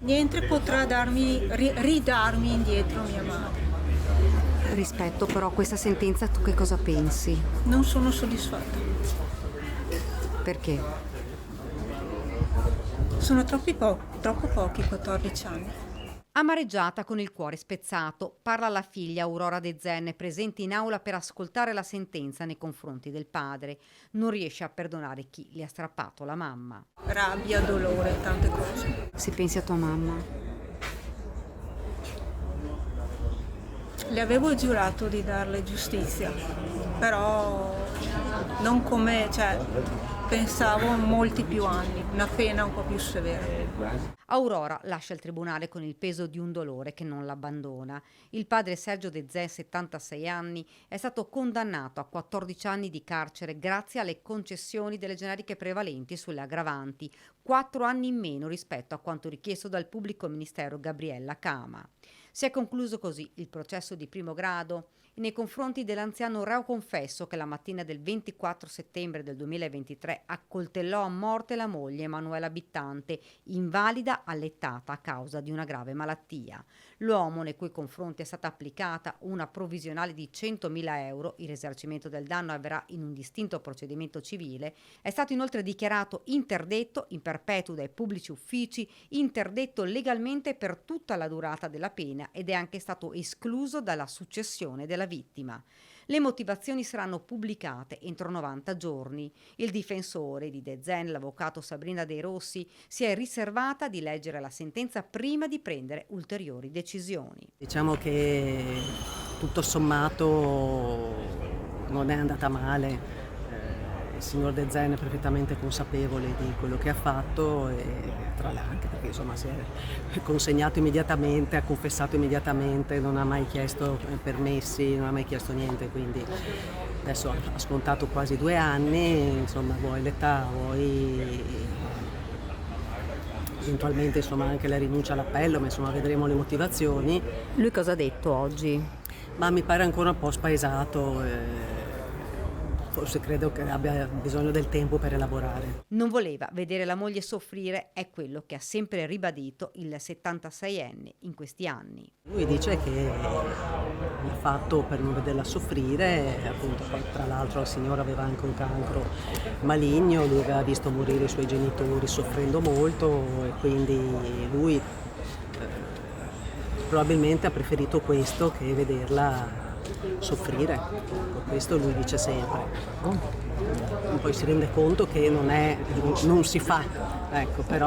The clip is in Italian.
Niente potrà ridarmi indietro mia madre. Rispetto però a questa sentenza, tu che cosa pensi? Non sono soddisfatta. Perché? Sono troppo pochi 14 anni. Amareggiata, con il cuore spezzato, parla la figlia Aurora De Zenne, presente in aula per ascoltare la sentenza nei confronti del padre. Non riesce a perdonare chi le ha strappato la mamma. Rabbia, dolore, tante cose. Se pensi a tua mamma, Le avevo giurato di darle giustizia, però non come, pensavo molti più anni, una pena un po' più severa. Aurora lascia il tribunale con il peso di un dolore che non l'abbandona. Il padre Sergio De Zè, 76 anni, è stato condannato a 14 anni di carcere grazie alle concessioni delle generiche prevalenti sulle aggravanti, 4 anni in meno rispetto a quanto richiesto dal pubblico ministero Gabriella Cama. Si è concluso così il processo di primo grado nei confronti dell'anziano reo confesso che la mattina del 24 settembre del 2023 accoltellò a morte la moglie Emanuela Bittante, invalida allettata a causa di una grave malattia. L'uomo, nei cui confronti è stata applicata una provvisionale di 100.000 euro, il risarcimento del danno avverrà in un distinto procedimento civile, è stato inoltre dichiarato interdetto in perpetuo dai pubblici uffici, interdetto legalmente per tutta la durata della pena ed è anche stato escluso dalla successione della vittima. Le motivazioni saranno pubblicate entro 90 giorni. Il difensore di De Zen, l'avvocato Sabrina De Rossi, si è riservata di leggere la sentenza prima di prendere ulteriori decisioni. Diciamo che tutto sommato non è andata male. Il signor De Zen è perfettamente consapevole di quello che ha fatto e tra l'altro perché insomma si è consegnato immediatamente, ha confessato immediatamente, non ha mai chiesto permessi, non ha mai chiesto niente, quindi adesso ha scontato quasi 2 anni, insomma vuoi l'età, vuoi eventualmente insomma anche la rinuncia all'appello, ma insomma vedremo le motivazioni. Lui cosa ha detto oggi? Ma mi pare ancora un po' spaesato. Forse credo che abbia bisogno del tempo per elaborare. Non voleva vedere la moglie soffrire, è quello che ha sempre ribadito il 76enne in questi anni. Lui dice che l'ha fatto per non vederla soffrire, appunto, poi, tra l'altro la signora aveva anche un cancro maligno, lui aveva visto morire i suoi genitori soffrendo molto e quindi lui probabilmente ha preferito questo che vederla soffrire, questo lui dice sempre. Poi si rende conto che non si fa, ecco, però